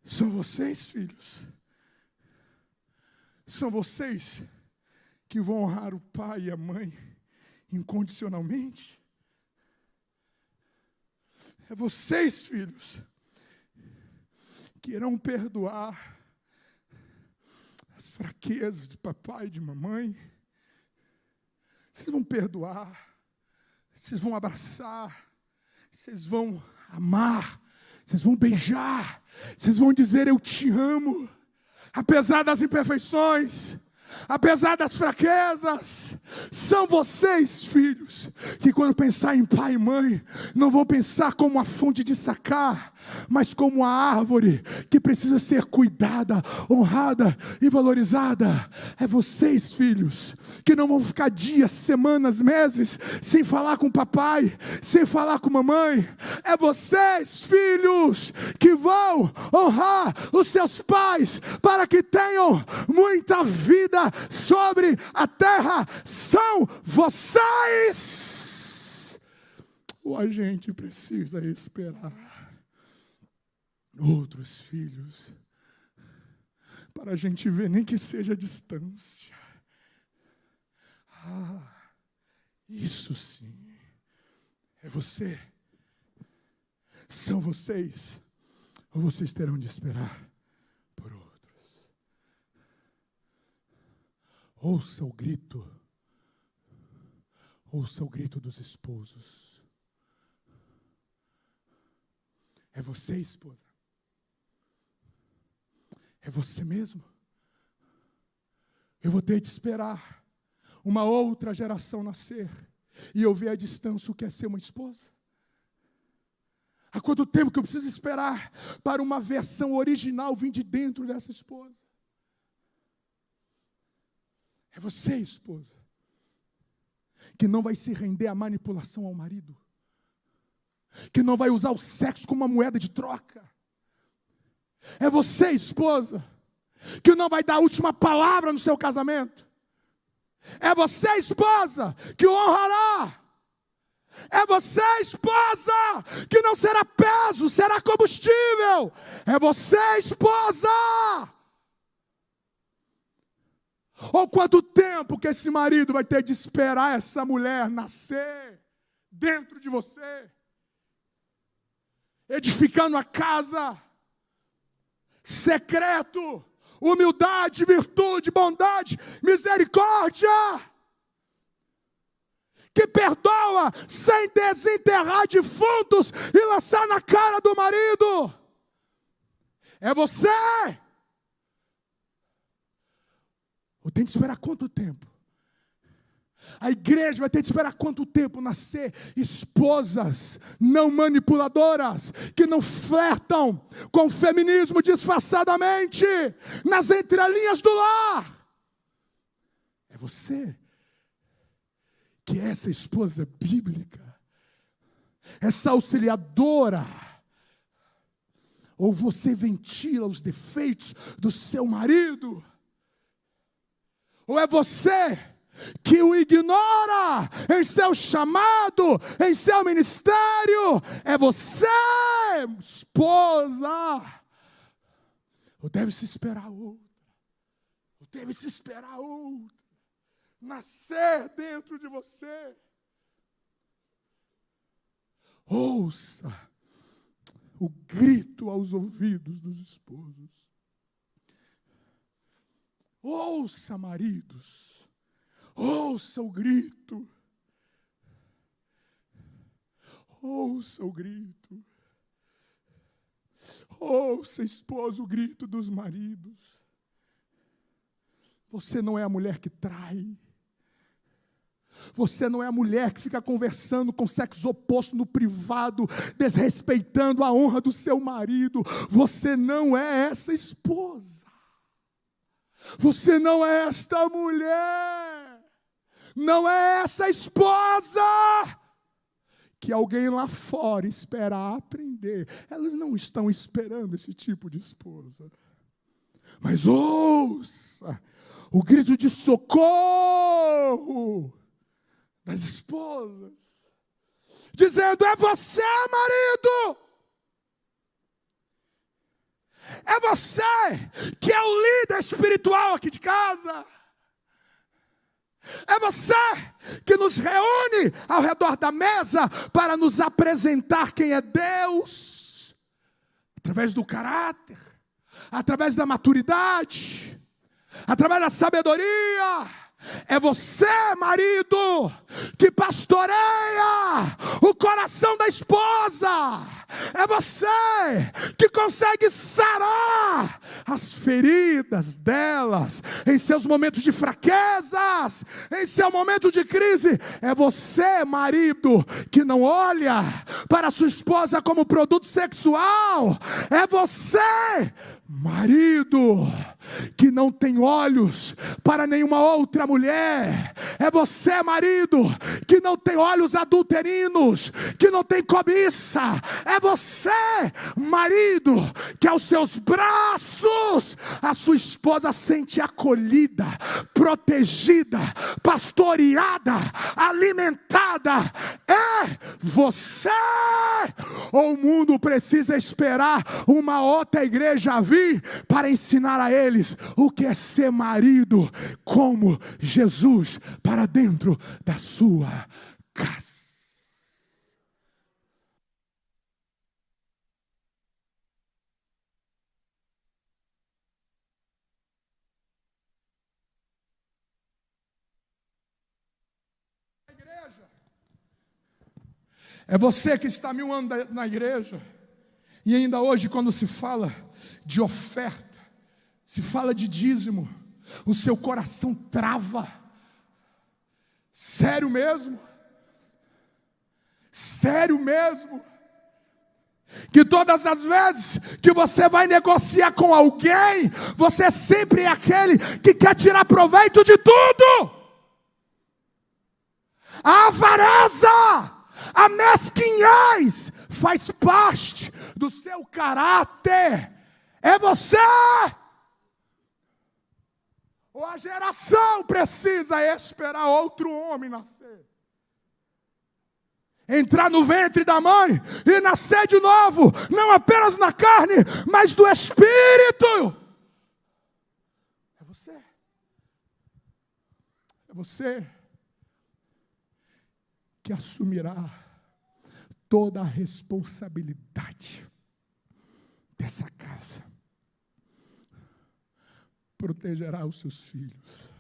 São vocês, filhos. São vocês que vão honrar o pai e a mãe incondicionalmente. É vocês, filhos, que irão perdoar as fraquezas de papai e de mamãe. Vocês vão perdoar, vocês vão abraçar, vocês vão amar, vocês vão beijar, vocês vão dizer: eu te amo, apesar das imperfeições, apesar das fraquezas. São vocês, filhos, que quando pensar em pai e mãe, não vão pensar como uma fonte de sacar, mas como uma árvore que precisa ser cuidada, honrada e valorizada. É vocês, filhos, que não vão ficar dias, semanas, meses sem falar com papai, sem falar com mamãe. É vocês, filhos, que vão honrar os seus pais para que tenham muita vida sobre a terra. São vocês. Ou a gente precisa esperar outros filhos para a gente ver, nem que seja a distância. Isso sim é você. São vocês, ou vocês terão de esperar por outros. Ouça o grito dos esposos. É você, esposa. É você mesmo. Eu vou ter de esperar uma outra geração nascer e eu ver à distância o que é ser uma esposa. Há quanto tempo que eu preciso esperar para uma versão original vir de dentro dessa esposa? É você, esposa, que não vai se render à manipulação ao marido, que não vai usar o sexo como uma moeda de troca. É você, esposa, que não vai dar a última palavra no seu casamento. É você, esposa, que o honrará. É você, esposa, que não será peso, será combustível. É você, esposa. Ou quanto tempo que esse marido vai ter de esperar essa mulher nascer dentro de você, edificando a casa, secreto, humildade, virtude, bondade, misericórdia, que perdoa sem desenterrar defuntos e lançar na cara do marido. É você. Eu tenho que esperar quanto tempo? A igreja vai ter que esperar quanto tempo nascer esposas não manipuladoras, que não flertam com o feminismo disfarçadamente, nas entrelinhas do lar. É você que é essa esposa bíblica, essa auxiliadora, ou você ventila os defeitos do seu marido, ou é você que o ignora em seu chamado, em seu ministério? É você, esposa. Ou deve se esperar outra, ou deve se esperar outra nascer dentro de você. Ouça o grito aos ouvidos dos esposos. Ouça, maridos. Ouça o grito. Ouça o grito. Ouça, esposo, o grito dos maridos. Você não é a mulher que trai. Você não é a mulher que fica conversando com o sexo oposto no privado, desrespeitando a honra do seu marido. Você não é essa esposa. Você não é esta mulher. Não é essa esposa que alguém lá fora espera aprender. Elas não estão esperando esse tipo de esposa. Mas ouça o grito de socorro das esposas, dizendo: é você, marido. É você que é o líder espiritual aqui de casa. É você que nos reúne ao redor da mesa para nos apresentar quem é Deus, através do caráter, através da maturidade, através da sabedoria. É você, marido, que pastoreia o coração da esposa. É você que consegue sarar curar as feridas delas, em seus momentos de fraquezas, em seu momento de crise. É você, marido, que não olha para sua esposa como produto sexual. É você, marido, que não tem olhos para nenhuma outra mulher. É você, marido, que não tem olhos adulterinos, que não tem cobiça. É você, marido, que aos seus braços a sua esposa sente acolhida, protegida, pastoreada, alimentada. É você. Ou o mundo precisa esperar uma outra igreja vir para ensinar a eles o que é ser marido como Jesus para dentro da sua casa. É você que está 1000 anos na igreja, e ainda hoje, quando se fala de oferta, se fala de dízimo, o seu coração trava. Sério mesmo? Sério mesmo? Que todas as vezes que você vai negociar com alguém, você sempre é aquele que quer tirar proveito de tudo. A avareza, a mesquinhez faz parte do seu caráter. É você. Ou a geração precisa esperar outro homem nascer, entrar no ventre da mãe e nascer de novo, não apenas na carne, mas do Espírito. É você. É você que assumirá toda a responsabilidade dessa casa. Protegerá os seus filhos.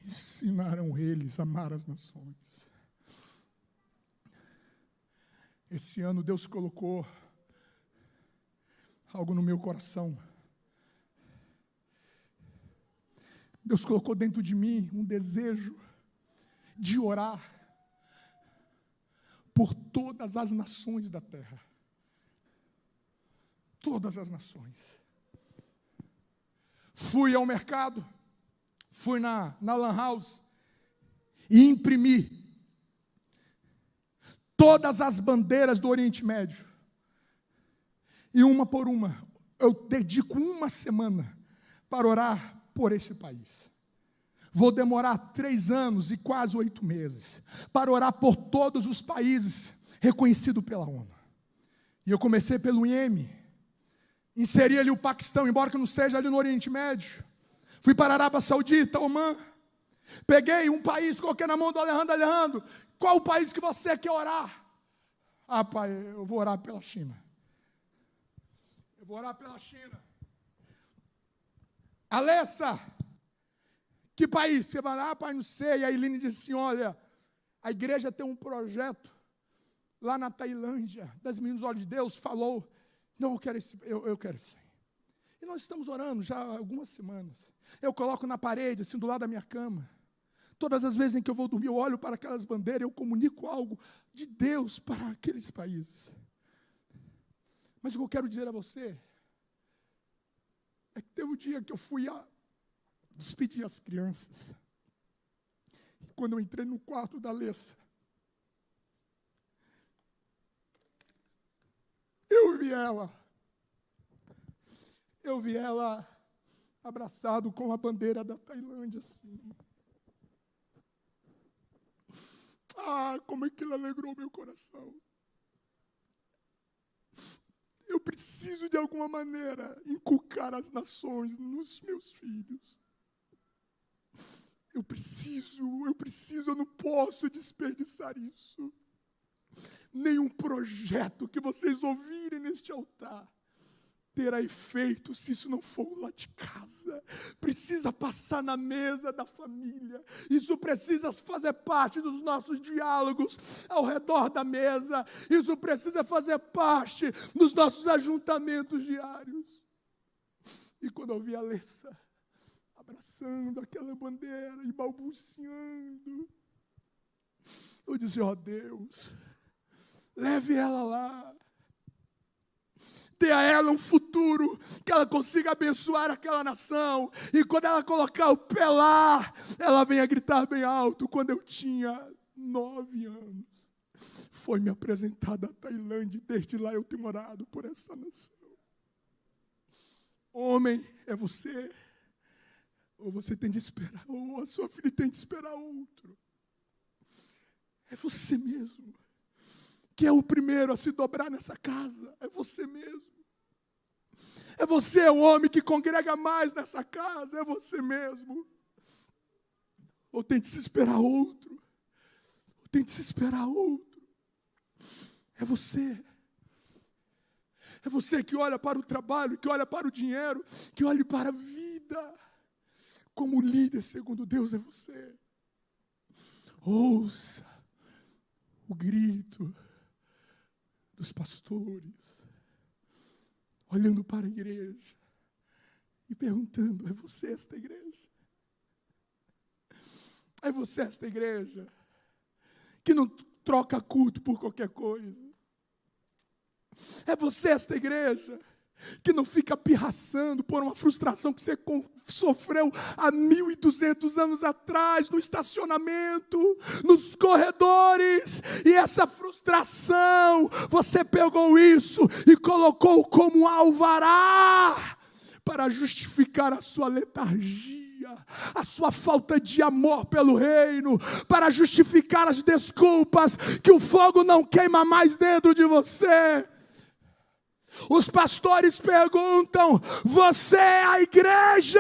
Ensinarão eles a amar as nações. Esse ano Deus colocou algo no meu coração. Deus colocou dentro de mim um desejo de orar por todas as nações da terra. Todas as nações. Fui ao mercado, fui na Lan House e imprimi todas as bandeiras do Oriente Médio. E uma por uma, eu dedico uma semana para orar por esse país. Vou demorar 3 anos e quase 8 meses para orar por todos os países reconhecidos pela ONU. E eu comecei pelo Iêmen, inseri ali o Paquistão, embora que não seja ali no Oriente Médio. Fui para a Arábia Saudita, Omã. Peguei um país, coloquei na mão do Alejandro. Alejandro, qual o país que você quer orar? Ah, pai, eu vou orar pela China. Eu vou orar pela China. Alessa, que país? Você vai lá, pai, não sei. E a Eileen disse assim, olha, a igreja tem um projeto lá na Tailândia, das Meninas dos Olhos de Deus, falou, não, eu quero esse. E nós estamos orando já há algumas semanas. Eu coloco na parede, assim, do lado da minha cama. Todas as vezes em que eu vou dormir, eu olho para aquelas bandeiras, eu comunico algo de Deus para aqueles países. Mas o que eu quero dizer a você é que teve um dia que eu fui a despedir as crianças. Quando eu entrei no quarto da Alessa, eu vi ela abraçado com a bandeira da Tailândia, assim. Ah, como aquilo alegrou meu coração. Eu preciso, de alguma maneira, inculcar as nações nos meus filhos. Eu não posso desperdiçar isso. Nenhum projeto que vocês ouvirem neste altar terá efeito se isso não for lá de casa. Precisa passar na mesa da família. Isso precisa fazer parte dos nossos diálogos ao redor da mesa. Isso precisa fazer parte dos nossos ajuntamentos diários. E quando eu vi a Alessa abraçando aquela bandeira e balbuciando, eu disse: ó Deus, leve ela lá. Dê a ela um futuro, que ela consiga abençoar aquela nação. E quando ela colocar o pé lá, ela venha gritar bem alto. Quando eu tinha 9 anos, foi me apresentada a Tailândia. E desde lá eu tenho orado por essa nação. Homem, é você. Ou você tem de esperar, ou a sua filha tem de esperar outro. É você mesmo que é o primeiro a se dobrar nessa casa. É você mesmo. É você, o homem que congrega mais nessa casa. É você mesmo. Ou tem de se esperar outro. Ou tem de se esperar outro. É você. É você que olha para o trabalho, que olha para o dinheiro, que olha para a vida. Como líder segundo Deus, é você. Ouça o grito dos pastores, olhando para a igreja e perguntando: é você esta igreja? É você esta igreja que não troca culto por qualquer coisa? É você esta igreja que não fica pirraçando por uma frustração que você sofreu há 1.200 anos atrás, no estacionamento, nos corredores, e essa frustração, você pegou isso e colocou como alvará para justificar a sua letargia, a sua falta de amor pelo reino, para justificar as desculpas que o fogo não queima mais dentro de você. Os pastores perguntam: você é a igreja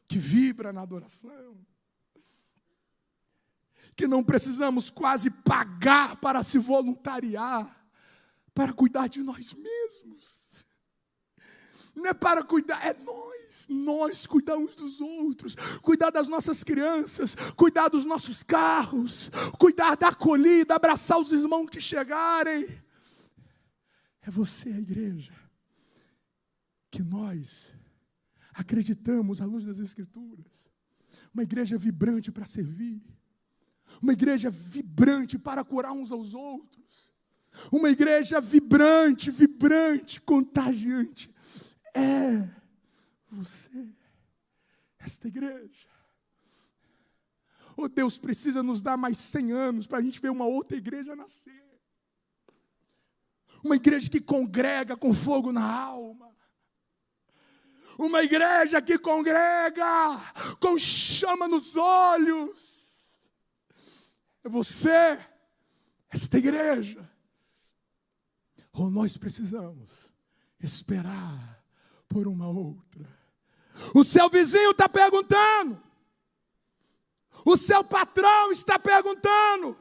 que vibra na adoração, que não precisamos quase pagar para se voluntariar, para cuidar de nós mesmos. Não é para cuidar, é nós cuidar uns dos outros, cuidar das nossas crianças, cuidar dos nossos carros, cuidar da acolhida, abraçar os irmãos que chegarem. É você, a igreja, que nós acreditamos à luz das Escrituras. Uma igreja vibrante para servir. Uma igreja vibrante para curar uns aos outros. Uma igreja vibrante, contagiante. É você, esta igreja. Oh, Deus precisa nos dar mais 100 anos para a gente ver uma outra igreja nascer. Uma igreja que congrega com fogo na alma. Uma igreja que congrega com chama nos olhos. É você, esta igreja. Ou nós precisamos esperar por uma outra. O seu vizinho está perguntando. O seu patrão está perguntando.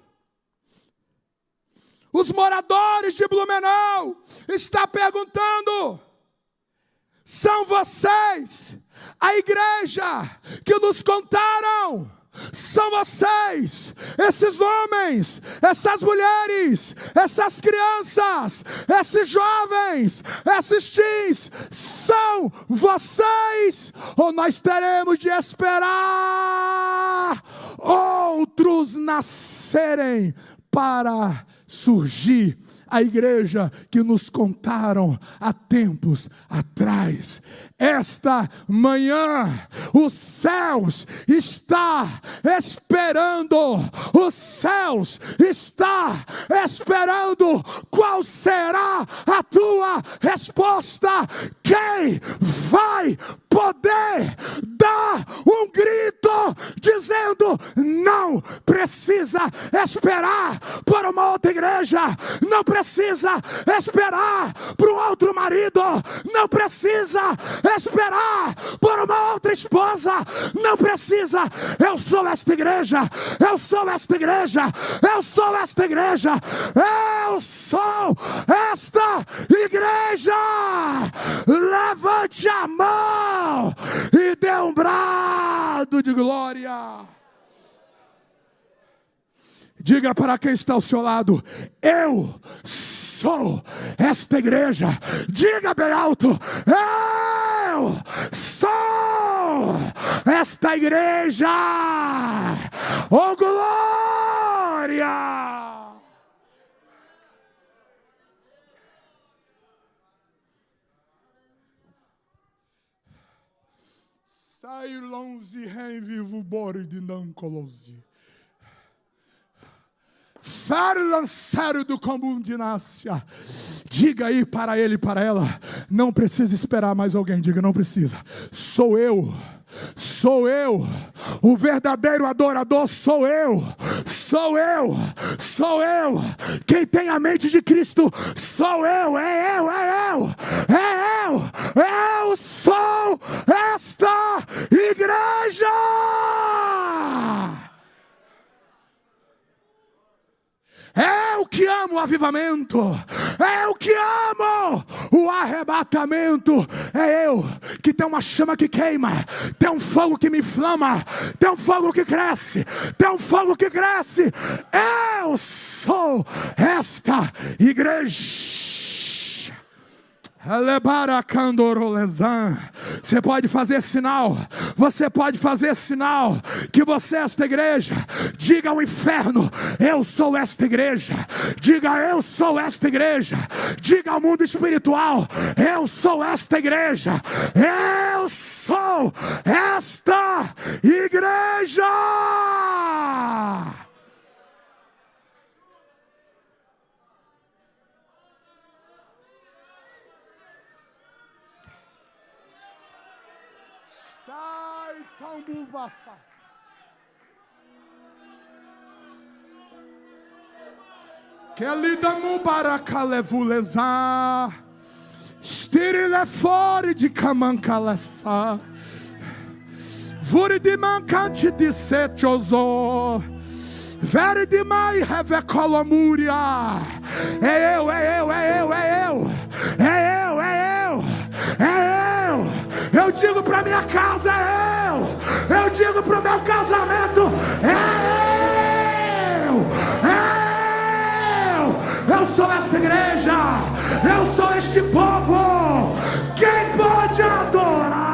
Os moradores de Blumenau estão perguntando: são vocês a igreja que nos contaram? São vocês, esses homens, essas mulheres, essas crianças, esses jovens, esses teens, são vocês? Ou nós teremos de esperar outros nascerem para surgir a igreja que nos contaram há tempos atrás? Esta manhã, os céus está esperando, os céus está esperando. Qual será a tua resposta? Quem vai poder dar um grito dizendo: não precisa esperar por uma outra igreja, não precisa esperar por um outro marido, não precisa esperar por uma outra esposa, não precisa. Eu sou esta igreja, eu sou esta igreja, eu sou esta igreja, eu sou esta igreja. Levante a mão e dê um brado de glória. Diga para quem está ao seu lado: eu sou esta igreja. Diga bem alto: eu sou esta igreja. Oh, glória! Sair longe, rei vivo, bore de não colose. Fer lançário do comum de Nácia. Diga aí para ele e para ela: não precisa esperar mais alguém. Diga: não precisa. Sou eu. Sou eu. O verdadeiro adorador sou eu. Sou eu. Sou eu. Quem tem a mente de Cristo sou eu. É eu. É eu. É eu. Eu sou esta igreja. Eu que amo o avivamento, eu que amo o arrebatamento, é eu que tem uma chama que queima, tem um fogo que me inflama, tem um fogo que cresce, tem um fogo que cresce. Eu sou esta igreja. Você pode fazer sinal, você pode fazer sinal que você é esta igreja. Diga ao inferno: eu sou esta igreja. Diga: eu sou esta igreja. Diga ao mundo espiritual: eu sou esta igreja. Eu sou esta igreja. Que lida no baracalevuleza, stirile fora de camancalessa, vuri de mancante de setioso, vere de mai revecolomúria. É eu, é eu, é eu, é eu, é eu, é eu, é eu. Eu digo para minha casa: é eu. Eu digo para o meu casamento: é eu. Eu sou esta igreja. Eu sou este povo. Quem pode adorar?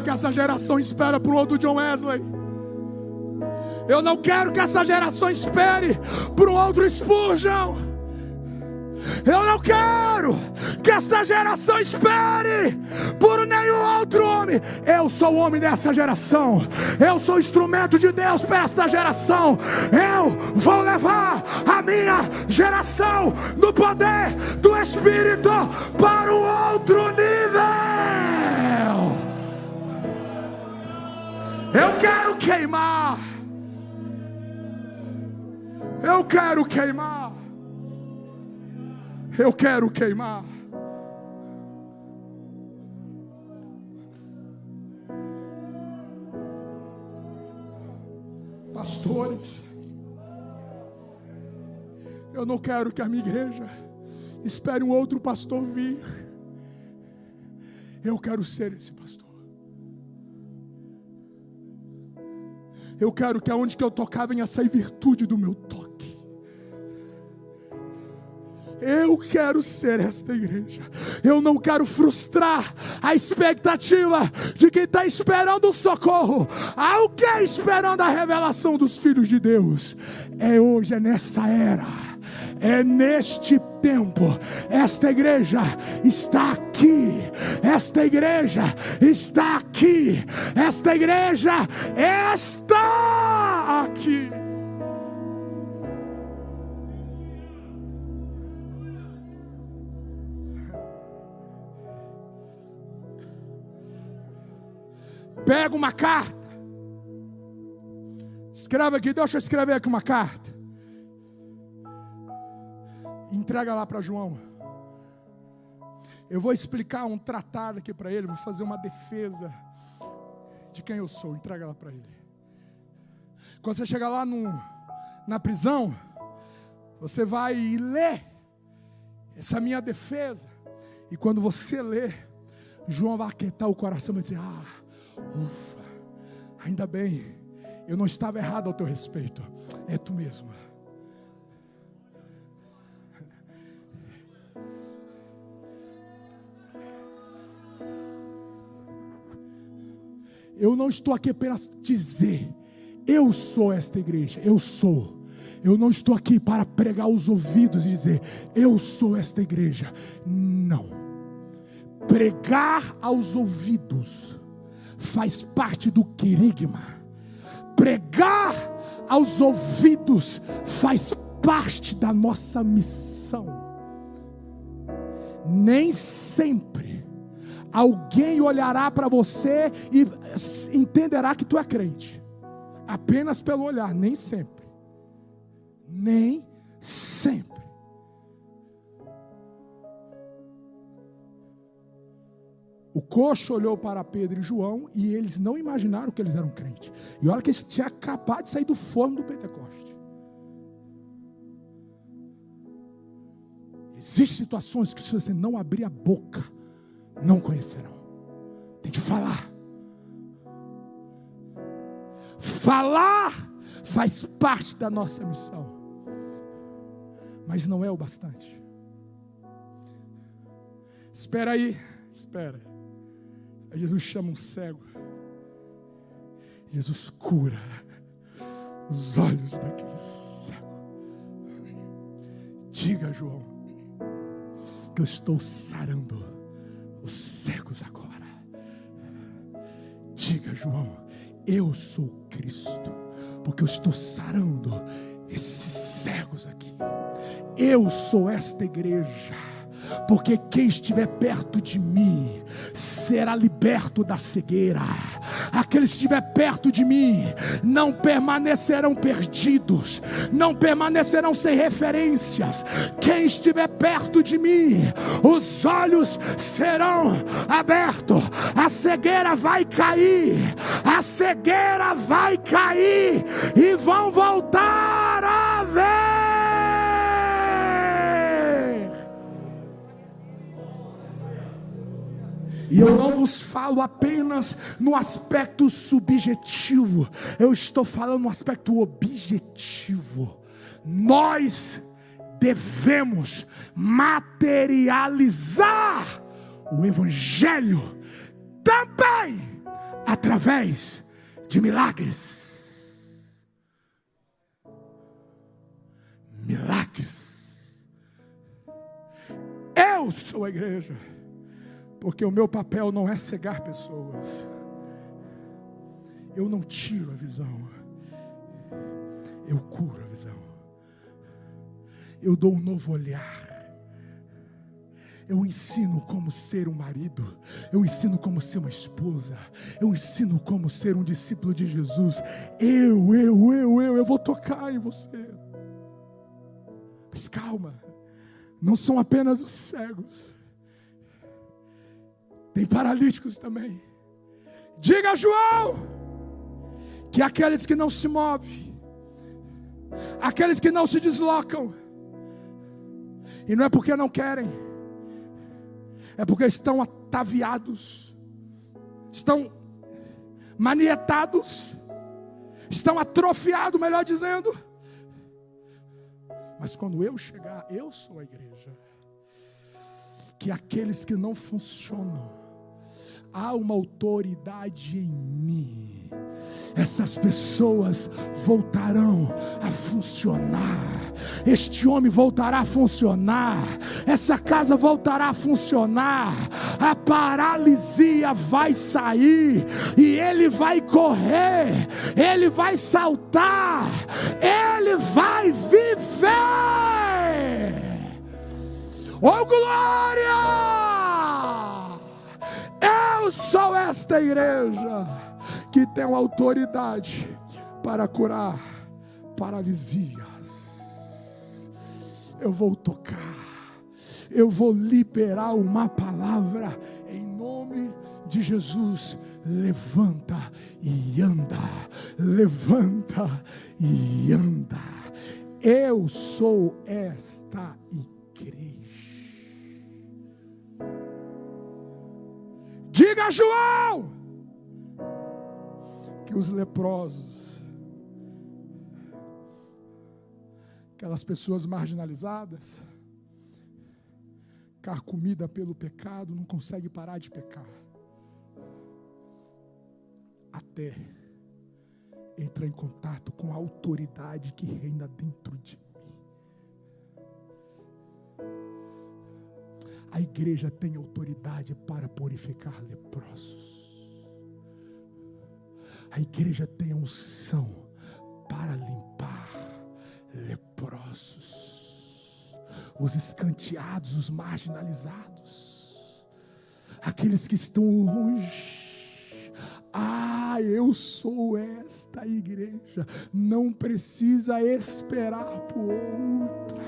Essa geração espera por outro John Wesley. Eu não quero que essa geração espere por outro Spurgeon. Eu não quero que esta geração espere por nenhum outro homem. Eu sou o homem dessa geração. Eu sou instrumento de Deus para esta geração. Eu vou levar a minha geração no poder do Espírito para um outro nível. Eu quero queimar. Eu quero queimar. Eu quero queimar. Pastores, eu não quero que a minha igreja espere um outro pastor vir. Eu quero ser esse pastor. Eu quero que aonde que eu tocar venha sair virtude do meu toque. Eu quero ser esta igreja. Eu não quero frustrar a expectativa de quem está esperando o socorro. Alguém esperando a revelação dos filhos de Deus. É hoje, é nessa era, é neste tempo. Esta igreja está aqui. Esta igreja está aqui. Esta igreja está aqui. Pega uma carta. Escreve aqui, deixa eu escrever aqui uma carta. Entrega lá para João. Eu vou explicar um tratado aqui para ele. Vou fazer uma defesa de quem eu sou. Entrega lá para ele. Quando você chegar lá na prisão, você vai ler essa minha defesa. E quando você ler, João vai aquietar o coração e vai dizer: ufa, ainda bem, eu não estava errado ao teu respeito. É tu mesmo. Eu não estou aqui apenas dizer, eu sou esta igreja, eu sou. Eu não estou aqui para pregar aos ouvidos e dizer, eu sou esta igreja. Não. Pregar aos ouvidos faz parte do querigma. Pregar aos ouvidos faz parte da nossa missão. Nem sempre alguém olhará para você e entenderá que tu é crente. Apenas pelo olhar, nem sempre. Nem sempre. O coxo olhou para Pedro e João e eles não imaginaram que eles eram crentes. E olha que eles tinham acabado de sair do forno do Pentecoste. Existem situações que se você não abrir a boca, não conhecerão. Tem que falar. Falar faz parte da nossa missão. Mas não é o bastante. Espera aí, espera. Aí Jesus chama um cego. Jesus cura os olhos daquele cego. Diga, João, que eu estou sarando os cegos agora. Diga, João, eu sou Cristo, porque eu estou sarando esses cegos aqui. Eu sou esta igreja, porque quem estiver perto de mim será liberto da cegueira. Aqueles que estiver perto de mim não permanecerão perdidos, não permanecerão sem referências. Quem estiver perto de mim, os olhos serão abertos, a cegueira vai cair, a cegueira vai cair e vão voltar a ver. E eu não vos falo apenas no aspecto subjetivo, eu estou falando no aspecto objetivo. Nós devemos materializar o Evangelho também através de milagres. Milagres. Eu sou a igreja. Porque o meu papel não é cegar pessoas. Eu não tiro a visão. Eu curo a visão. Eu dou um novo olhar. Eu ensino como ser um marido. Eu ensino como ser uma esposa. Eu ensino como ser um discípulo de Jesus. Eu vou tocar em você. Mas calma. Não são apenas os cegos. Tem paralíticos também. Diga a João que aqueles que não se movem, aqueles que não se deslocam, e não é porque não querem, é porque estão ataviados, estão manietados, estão atrofiados, melhor dizendo. Mas quando eu chegar, eu sou a igreja. que aqueles que não funcionam, há uma autoridade em mim. Essas pessoas voltarão a funcionar. Este homem voltará a funcionar. Essa casa voltará a funcionar. A paralisia vai sair. E ele vai correr. Ele vai saltar. Ele vai viver. Oh, glória! Eu sou esta igreja que tem autoridade para curar paralisias. Eu vou tocar, eu vou liberar uma palavra em nome de Jesus. Levanta e anda, levanta e anda. Eu sou esta igreja. Diga, João, que os leprosos, aquelas pessoas marginalizadas, carcomida pelo pecado, não consegue parar de pecar, até entrar em contato com a autoridade que reina dentro de mim. A igreja tem autoridade para purificar leprosos. A igreja tem a unção para limpar leprosos, os escanteados, os marginalizados, aqueles que estão longe. Eu sou esta igreja. Não precisa esperar por outra.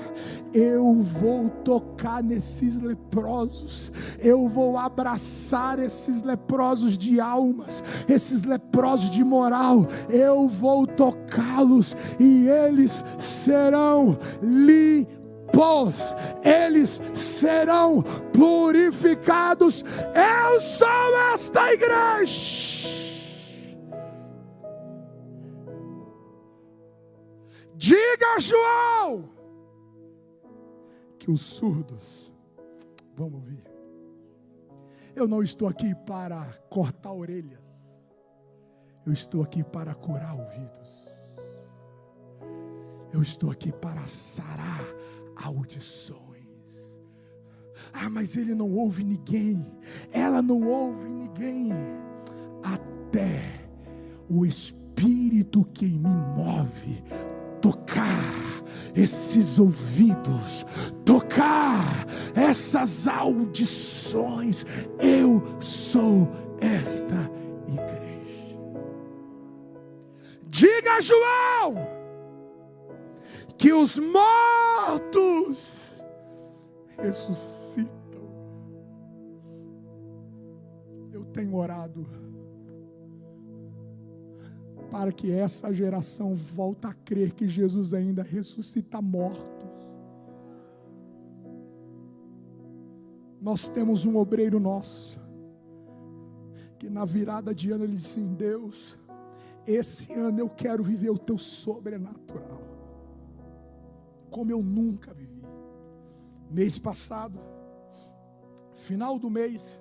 Eu vou tocar nesses leprosos. Eu vou abraçar esses leprosos de almas, esses leprosos de moral. Eu vou tocá-los e eles serão limpos. Eles serão purificados. Eu sou esta igreja. Diga, João, que os surdos vão ouvir. Eu não estou aqui para cortar orelhas. Eu estou aqui para curar ouvidos. Eu estou aqui para sarar audições. Mas ele não ouve ninguém. Ela não ouve ninguém. Até o Espírito que me move tocar esses ouvidos, tocar essas audições. Eu sou esta igreja. Diga, João, que os mortos ressuscitam. Eu tenho orado para que essa geração volte a crer que Jesus ainda ressuscita mortos. Nós temos um obreiro nosso, que na virada de ano ele disse: Deus, esse ano eu quero viver o teu sobrenatural, como eu nunca vivi. Mês passado, final do mês,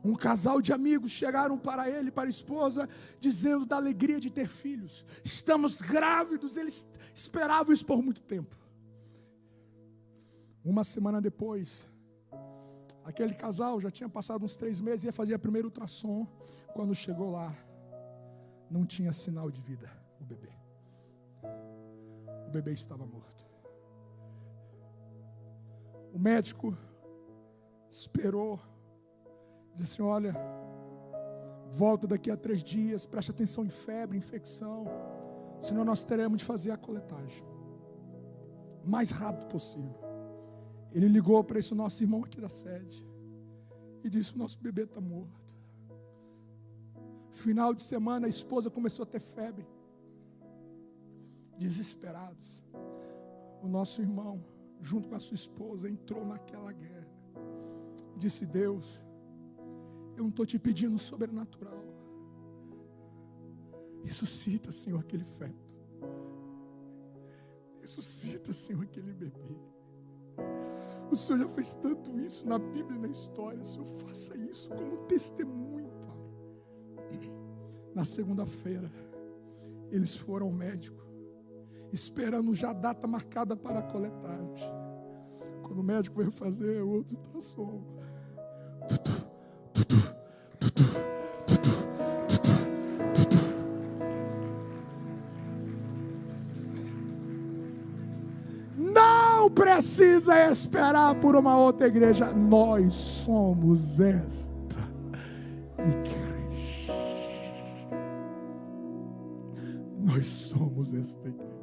um casal de amigos chegaram para ele, para a esposa, dizendo da alegria de ter filhos. Estamos grávidos. Eles esperavam isso por muito tempo. Uma semana depois, aquele casal já tinha passado uns 3 meses, ia fazer a primeira ultrassom. Quando chegou lá, não tinha sinal de vida, o bebê. O bebê estava morto. O médico esperou, disse: olha, volta daqui a 3 dias, preste atenção em febre, infecção, senão nós teremos de fazer a coletagem o mais rápido possível. Ele ligou para esse nosso irmão aqui da sede e disse: o nosso bebê está morto. Final de semana a esposa começou a ter febre. Desesperados, o nosso irmão, junto com a sua esposa, entrou naquela guerra. Disse: Deus, eu não estou te pedindo sobrenatural. Ressuscita, Senhor, aquele feto. Ressuscita, Senhor, aquele bebê. O Senhor já fez tanto isso na Bíblia e na história. Senhor, faça isso como testemunho, Pai. Na segunda-feira, eles foram ao médico, esperando já a data marcada para a coletagem. Quando o médico veio fazer o outro ultrassom, não precisa esperar por uma outra igreja. Nós somos esta igreja. Nós somos esta igreja.